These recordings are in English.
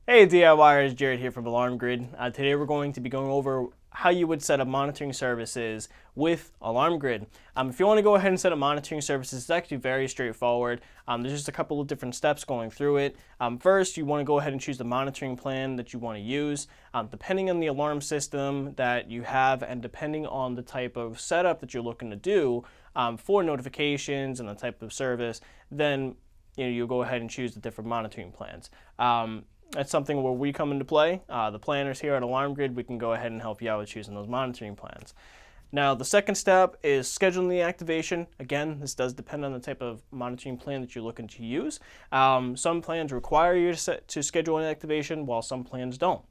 Hey DIYers, Jared here from Alarm Grid. Today we're going to be going over how you would set up monitoring services with Alarm Grid. If you want to go ahead and set up monitoring services, it's actually very straightforward. There's just a couple of different steps going through it. First, you want to go ahead and choose the monitoring plan that you want to use. Depending on the alarm system that you have and depending on the type of setup that you're looking to do for notifications and the type of service, then you'll go ahead and choose the different monitoring plans. That's something where we come into play. The planners here at Alarm Grid, we can go ahead and help you out with choosing those monitoring plans. Now, the second step is scheduling the activation. Again, this does depend on the type of monitoring plan that you're looking to use. Some plans require you to schedule an activation, while some plans don't.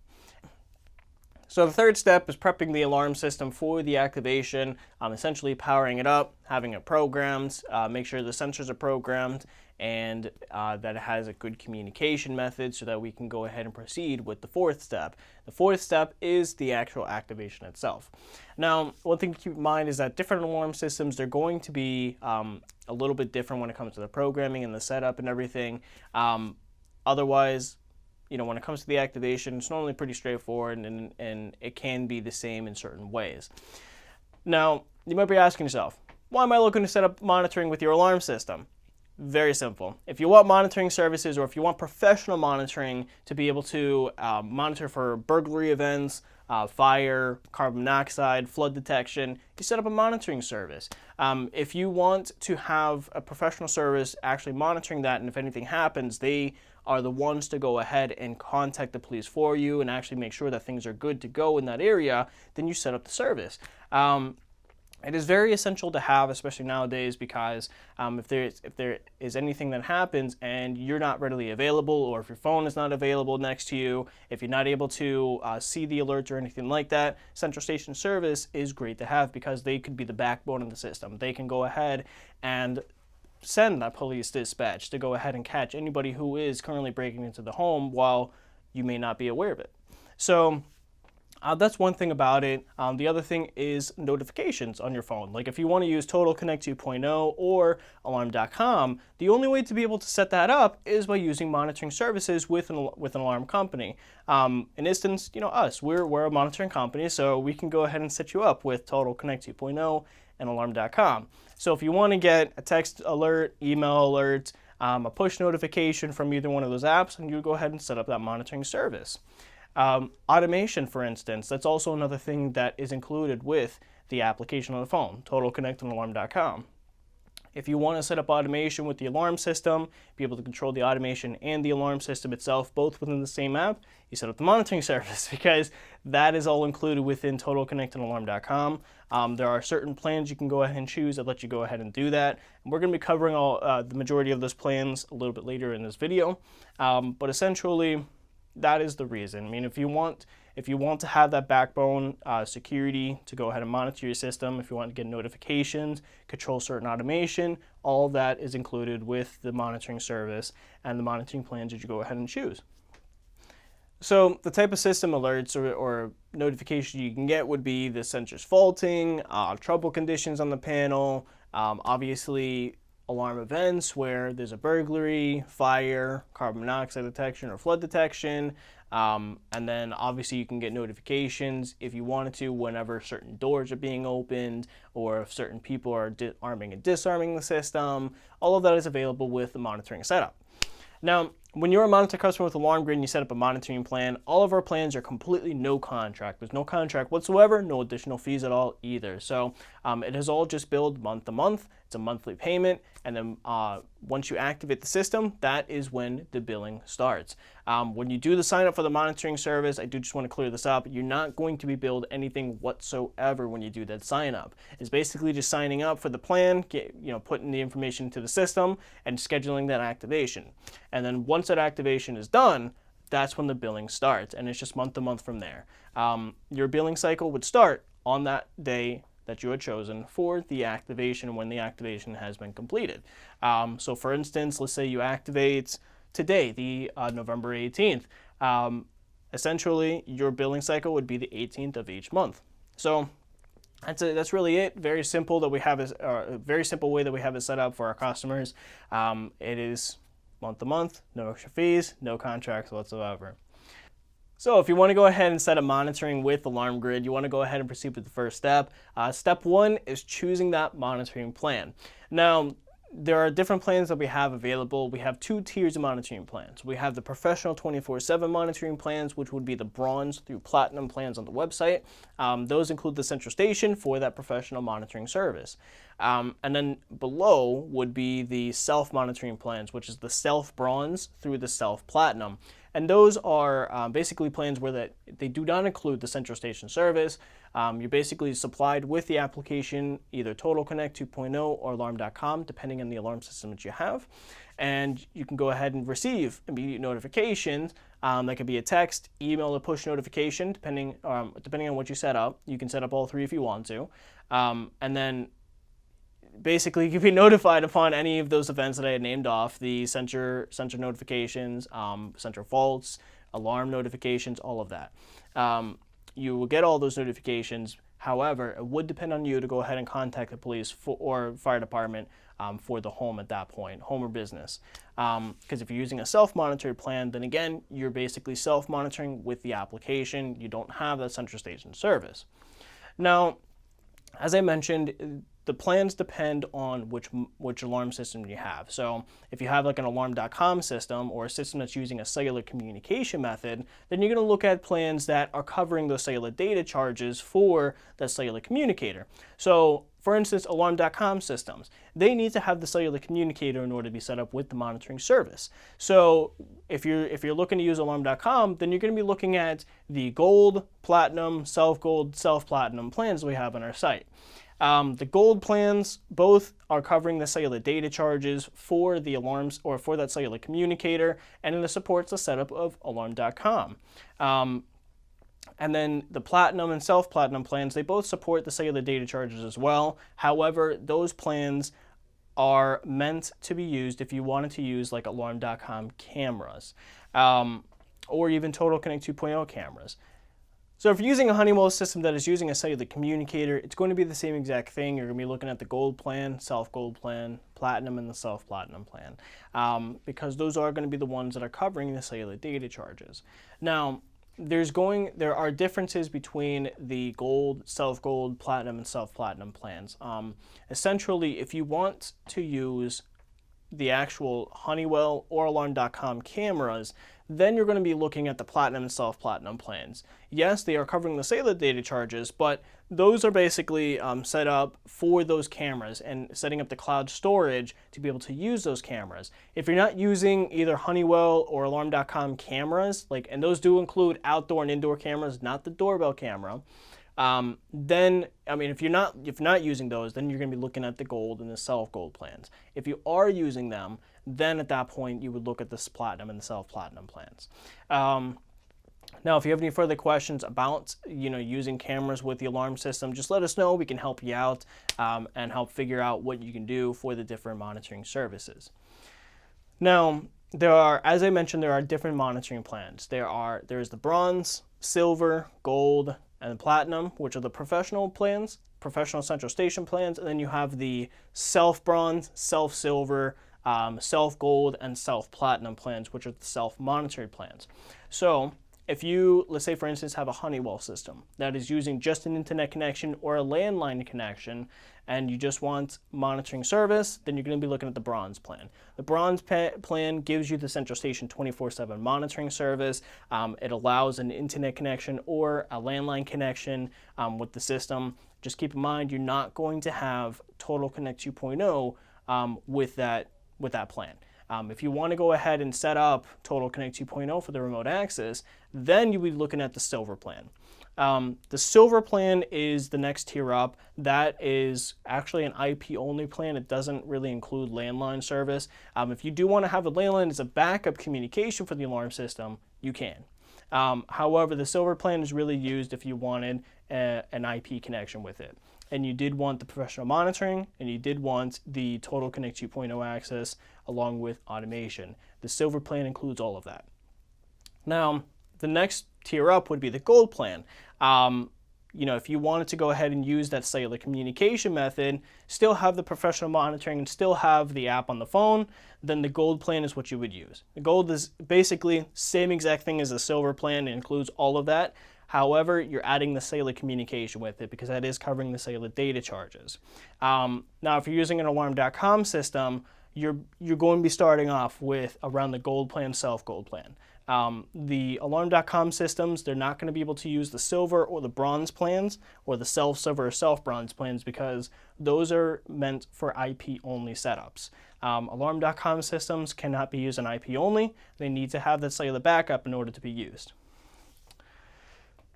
So the third step is prepping the alarm system for the activation, essentially powering it up, having it programmed, make sure the sensors are programmed, and that it has a good communication method so that we can go ahead and proceed with the fourth step. The fourth step is the actual activation itself. Now, one thing to keep in mind is that different alarm systems, they're going to be a little bit different when it comes to the programming and the setup and everything. Otherwise, when it comes to the activation, it's normally pretty straightforward and it can be the same in certain ways. Now, you might be asking yourself, why am I looking to set up monitoring with your alarm system? Very simple. If you want monitoring services or if you want professional monitoring to be able to monitor for burglary events, fire, carbon monoxide, flood detection, you set up a monitoring service. If you want to have a professional service actually monitoring that, and if anything happens, they are the ones to go ahead and contact the police for you and actually make sure that things are good to go in that area, then you set up the service. It is very essential to have, especially nowadays, because if there is anything that happens and you're not readily available, or if your phone is not available next to you, if you're not able to see the alerts or anything like that, Central Station Service is great to have because they could be the backbone of the system. They can go ahead and send that police dispatch to go ahead and catch anybody who is currently breaking into the home while you may not be aware of it. So that's one thing about it. The other thing is notifications on your phone. Like if you want to use Total Connect 2.0 or Alarm.com, the only way to be able to set that up is by using monitoring services with an alarm company. In instance, us, we're a monitoring company, so we can go ahead and set you up with Total Connect 2.0 and Alarm.com. So if you want to get a text alert, email alert, a push notification from either one of those apps, and you go ahead and set up that monitoring service. Automation, for instance, that's also another thing that is included with the application on the phone, Total Connect and Alarm.com. If you want to set up automation with the alarm system, be able to control the automation and the alarm system itself, both within the same app, you set up the monitoring service because that is all included within Total Connect and Alarm.com. There are certain plans you can go ahead and choose that let you go ahead and do that. And we're going to be covering the majority of those plans a little bit later in this video. But essentially, that is the reason. I mean, if you want to have that backbone security to go ahead and monitor your system, if you want to get notifications, control certain automation, all of that is included with the monitoring service and the monitoring plans that you go ahead and choose. So the type of system alerts or notification you can get would be the sensors faulting, trouble conditions on the panel, obviously alarm events where there's a burglary, fire, carbon monoxide detection, or flood detection. And then obviously you can get notifications if you wanted to whenever certain doors are being opened or if certain people are arming and disarming the system. All of that is available with the monitoring setup. Now, when you're a monitor customer with Alarm Grid and you set up a monitoring plan, all of our plans are completely no contract. There's no contract whatsoever, no additional fees at all either. So it is all just billed month to month. It's a monthly payment. And then once you activate the system, that is when the billing starts. When you do the sign up for the monitoring service, I do just want to clear this up. You're not going to be billed anything whatsoever when you do that sign up. It's basically just signing up for the plan, putting the information into the system and scheduling that activation. And then once that activation is done, that's when the billing starts, and it's just month to month from there. Your billing cycle would start on that day that you had chosen for the activation when the activation has been completed. So for instance, let's say you activate today, the November 18th. Essentially, your billing cycle would be the 18th of each month. So that's really it. Very simple that we have a very simple way that we have it set up for our customers. It is month to month, no extra fees, no contracts whatsoever. So if you want to go ahead and set up monitoring with Alarm Grid, you want to go ahead and proceed with the first step. Step one is choosing that monitoring plan. Now, there are different plans that we have available. We have two tiers of monitoring plans. We have the professional 24/7 monitoring plans, which would be the bronze through platinum plans on the website. Those include the central station for that professional monitoring service. And then below would be the self-monitoring plans, which is the self bronze through the self platinum. And those are basically plans where they do not include the central station service. You're basically supplied with the application, either Total Connect 2.0 or Alarm.com, depending on the alarm system that you have. And you can go ahead and receive immediate notifications. That could be a text, email, or push notification, depending on what you set up. You can set up all three if you want to. And then basically, you can be notified upon any of those events that I had named off, the sensor notifications, sensor faults, alarm notifications, all of that. You will get all those notifications. However, it would depend on you to go ahead and contact the police or fire department for the home at that point, home or business. Because if you're using a self-monitored plan, then again, you're basically self-monitoring with the application. You don't have that central station service. Now, as I mentioned, the plans depend on which alarm system you have. So if you have like an Alarm.com system or a system that's using a cellular communication method, then you're going to look at plans that are covering those cellular data charges for that cellular communicator. So for instance, Alarm.com systems, they need to have the cellular communicator in order to be set up with the monitoring service. So if you're looking to use Alarm.com, then you're going to be looking at the gold, platinum, self-gold, self-platinum plans we have on our site. The gold plans both are covering the cellular data charges for the alarms or for that cellular communicator, and it supports the setup of Alarm.com. And then the platinum and self-platinum plans, they both support the cellular data charges as well. However, those plans are meant to be used if you wanted to use like Alarm.com cameras or even Total Connect 2.0 cameras. So if you're using a Honeywell system that is using a cellular communicator, it's going to be the same exact thing. You're going to be looking at the gold plan, self-gold plan, platinum, and the self-platinum plan, because those are going to be the ones that are covering the cellular data charges. Now, there are differences between the gold, self-gold, platinum, and self-platinum plans. Essentially, if you want to use the actual Honeywell or Alarm.com cameras, then you're going to be looking at the platinum and self-platinum plans. Yes, they are covering the cellular data charges, but those are basically set up for those cameras and setting up the cloud storage to be able to use those cameras. If you're not using either Honeywell or Alarm.com cameras, and those do include outdoor and indoor cameras, not the doorbell camera, then, if you're not using those, then you're going to be looking at the gold and the self-gold plans. If you are using them, then at that point you would look at the platinum and the self-platinum plans. Now, if you have any further questions about using cameras with the alarm system, just let us know. We can help you out and help figure out what you can do for the different monitoring services. Now, as I mentioned, there are different monitoring plans. There's the bronze, silver, gold, and platinum, which are the professional plans, professional central station plans, and then you have the self-bronze, self-silver, self-gold, and self-platinum plans, which are the self-monitored plans. So if you, let's say for instance, have a Honeywell system that is using just an internet connection or a landline connection, and you just want monitoring service, then you're going to be looking at the bronze plan. The bronze plan gives you the central station 24/7 monitoring service. It allows an internet connection or a landline connection with the system. Just keep in mind, you're not going to have Total Connect 2.0 with that plan. If you want to go ahead and set up Total Connect 2.0 for the remote access, then you'll be looking at the silver plan. The silver plan is the next tier up. That is actually an IP-only plan. It doesn't really include landline service. If you do want to have a landline as a backup communication for the alarm system, you can. However, the silver plan is really used if you wanted an IP connection with it, and you did want the professional monitoring, and you did want the Total Connect 2.0 access along with automation. The silver plan includes all of that. Now, the next tier up would be the gold plan. if you wanted to go ahead and use that cellular communication method, still have the professional monitoring and still have the app on the phone, then the gold plan is what you would use. The gold is basically same exact thing as the silver plan. It includes all of that. However, you're adding the cellular communication with it because that is covering the cellular data charges. Now, if you're using an Alarm.com system, you're going to be starting off with around the gold plan, self-gold plan. The Alarm.com systems, they're not going to be able to use the silver or the bronze plans or the self-silver or self-bronze plans because those are meant for IP-only setups. Alarm.com systems cannot be used on IP only. They need to have that cellular backup in order to be used.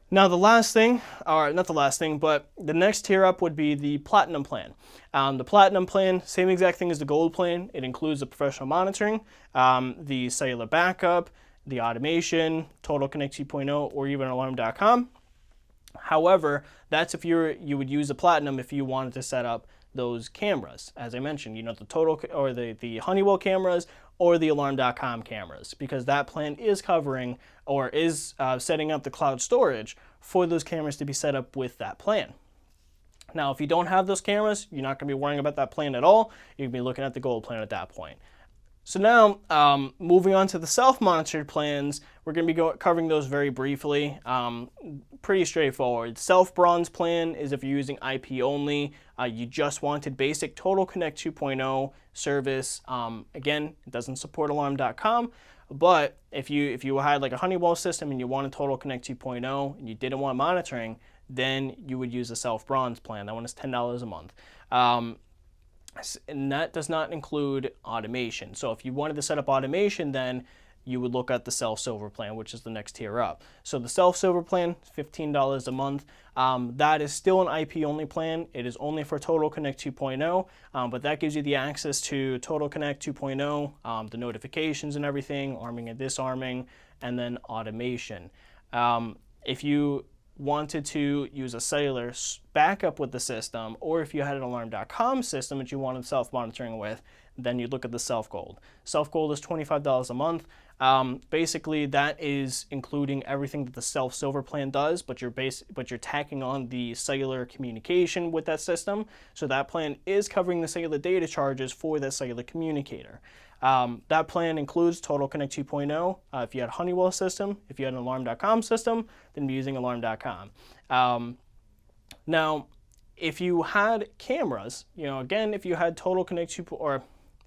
Now the last thing, or not the last thing, but the next tier up would be the Platinum plan. The Platinum plan, same exact thing as the Gold plan. It includes the professional monitoring, the cellular backup, the automation, Total Connect 2.0, or even Alarm.com. However, that's if you would use the Platinum if you wanted to set up those cameras. As I mentioned, the Total or the Honeywell cameras or the Alarm.com cameras, because that plan is covering or is setting up the cloud storage for those cameras to be set up with that plan. Now, if you don't have those cameras, you're not going to be worrying about that plan at all. You're going to be looking at the Gold plan at that point. So now, moving on to the self-monitored plans, we're going to be covering those very briefly. Pretty straightforward. Self-bronze plan is if you're using IP only. You just wanted basic Total Connect 2.0 service. Again, it doesn't support Alarm.com, but if you had like a Honeywell system and you wanted Total Connect 2.0 and you didn't want monitoring, then you would use a self-bronze plan. That one is $10 a month. And that does not include automation. So if you wanted to set up automation, then you would look at the self-silver plan, which is the next tier up. So the self-silver plan, $15 a month. That is still an IP-only plan. It is only for Total Connect 2.0, but that gives you the access to Total Connect 2.0, the notifications and everything, arming and disarming, and then automation. If you wanted to use a cellular backup with the system, or if you had an Alarm.com system that you wanted self-monitoring with, then you'd look at the self-gold. Self-gold is $25 a month. Basically, that is including everything that the self-silver plan does, but you're tacking on the cellular communication with that system. So that plan is covering the cellular data charges for that cellular communicator. That plan includes Total Connect 2.0. If you had a Honeywell system, if you had an Alarm.com system, then be using Alarm.com. Now, if you had cameras, again, if you had Total Connect 2, or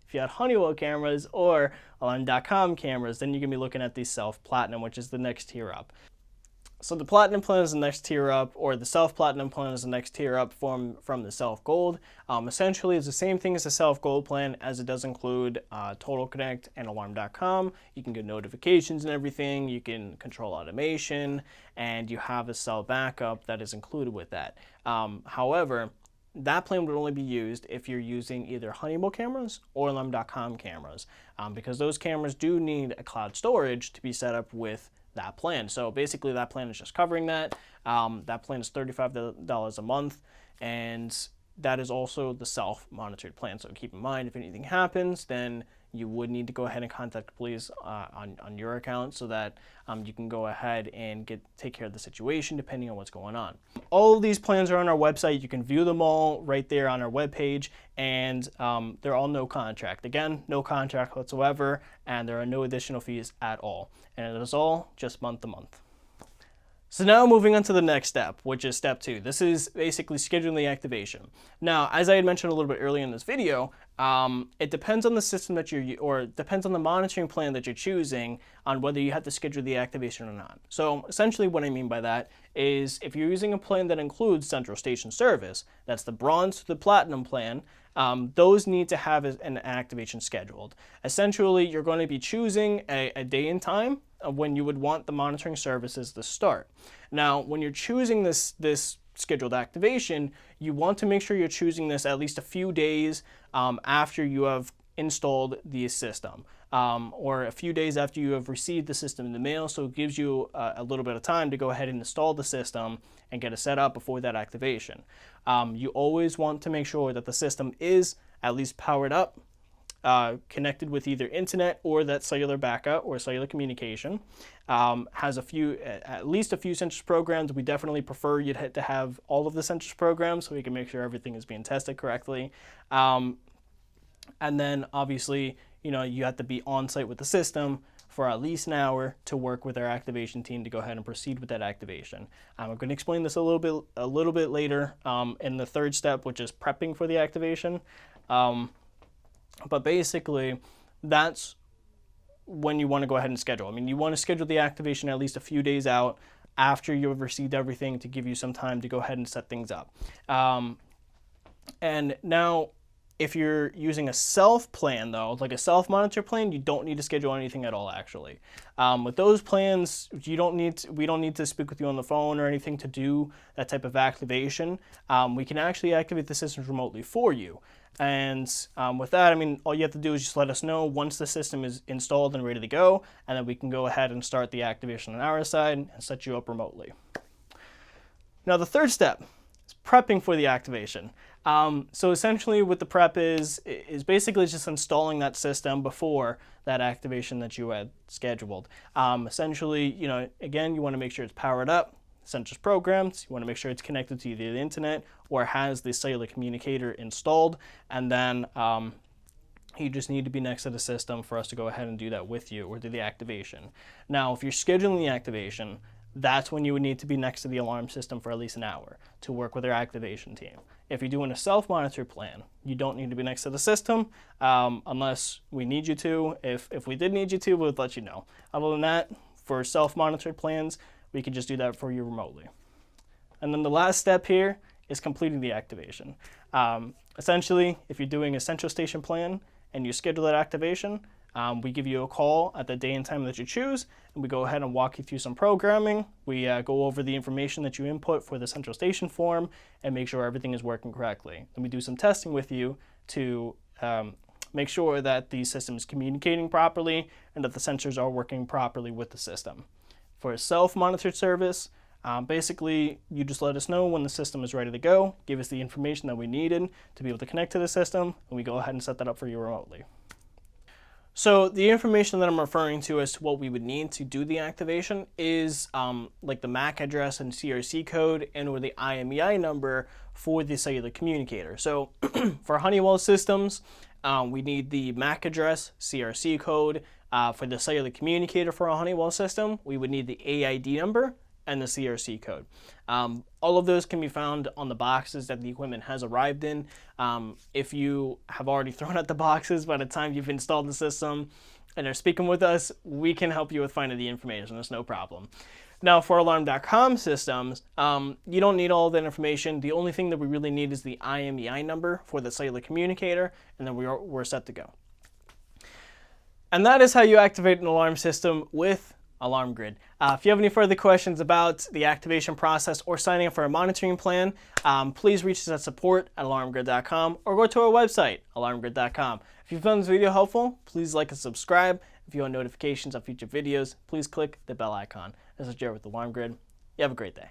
if you had Honeywell cameras or Alarm.com cameras, then you're going to be looking at the SelfPlatinum, which is the next tier up. So the Platinum plan is the next tier up, or the SelfPlatinum plan is the next tier up from the Self-Gold. Essentially, it's the same thing as the Self-Gold plan, as it does include Total Connect and Alarm.com. You can get notifications and everything. You can control automation, and you have a cell backup that is included with that. However, that plan would only be used if you're using either Honeywell cameras or Alarm.com cameras, because those cameras do need a cloud storage to be set up with that plan. So basically that plan is just covering that. That plan is $35 a month, and that is also the self-monitored plan. So keep in mind, if anything happens, then you would need to go ahead and contact the police on your account so that you can go ahead and take care of the situation depending on what's going on. All of these plans are on our website. You can view them all right there on our webpage, and they're all no contract. Again, no contract whatsoever, and there are no additional fees at all. And it is all just month to month. So now moving on to the next step, which is step 2. This is basically scheduling the activation. Now, as I had mentioned a little bit earlier in this video, it depends on the system that or depends on the monitoring plan that you're choosing on whether you have to schedule the activation or not. So essentially what I mean by that is if you're using a plan that includes central station service, that's the bronze to the platinum plan, those need to have an activation scheduled. Essentially, you're going to be choosing a day and time when you would want the monitoring services to start. Now, when you're choosing this scheduled activation, you want to make sure you're choosing this at least a few days after you have installed the system, or a few days after you have received the system in the mail, so it gives you a little bit of time to go ahead and install the system and get it set up before that activation. You always want to make sure that the system is at least powered up connected with either internet or that cellular backup or cellular communication. Has at least a few sensors programs. We definitely prefer you to have all of the sensors programs so we can make sure everything is being tested correctly. And then obviously, you have to be on site with the system for at least an hour to work with our activation team to go ahead and proceed with that activation. I'm going to explain this a little bit later in the third step, which is prepping for the activation. But basically, that's when you want to go ahead and schedule. I mean, you want to schedule the activation at least a few days out after you've received everything to give you some time to go ahead and set things up. And now, if you're using a self plan though, like a self-monitor plan, you don't need to schedule anything at all actually. With those plans, we don't need to speak with you on the phone or anything to do that type of activation. We can actually activate the systems remotely for you. And with that, I mean, all you have to do is just let us know once the system is installed and ready to go, and then we can go ahead and start the activation on our side and set you up remotely. Now the third step is prepping for the activation. So essentially what the prep is basically just installing that system before that activation that you had scheduled. Essentially, again, you want to make sure it's powered up, sensors programs, you want to make sure it's connected to either the internet or has the cellular communicator installed, and then you just need to be next to the system for us to go ahead and do that with you or do the activation. Now, if you're scheduling the activation, that's when you would need to be next to the alarm system for at least an hour to work with our activation team. If you're doing a self-monitored plan, you don't need to be next to the system unless we need you to. If we did need you to, we'll let you know. Other than that, for self-monitored plans, we can just do that for you remotely. And then the last step here is completing the activation. Essentially, if you're doing a central station plan and you schedule that activation, we give you a call at the day and time that you choose, and we go ahead and walk you through some programming. We go over the information that you input for the central station form and make sure everything is working correctly. And we do some testing with you to make sure that the system is communicating properly and that the sensors are working properly with the system. For a self-monitored service, basically you just let us know when the system is ready to go, give us the information that we needed to be able to connect to the system, and we go ahead and set that up for you remotely. So the information that I'm referring to as to what we would need to do the activation is like the MAC address and CRC code and or the IMEI number for the cellular communicator. So for Honeywell systems, we need the MAC address, CRC code. For the cellular communicator for a Honeywell system, we would need the AID number and the CRC code. All of those can be found on the boxes that the equipment has arrived in. If you have already thrown out the boxes by the time you've installed the system and are speaking with us, we can help you with finding the information. That's no problem. Now for Alarm.com systems, you don't need all that information. The only thing that we really need is the IMEI number for the cellular communicator, and then we're set to go. And that is how you activate an alarm system with Alarm Grid. If you have any further questions about the activation process or signing up for a monitoring plan, please reach us at support@alarmgrid.com or go to our website, alarmgrid.com. If you found this video helpful, please like and subscribe. If you want notifications of future videos, please click the bell icon. This is Jared with Alarm Grid. You have a great day.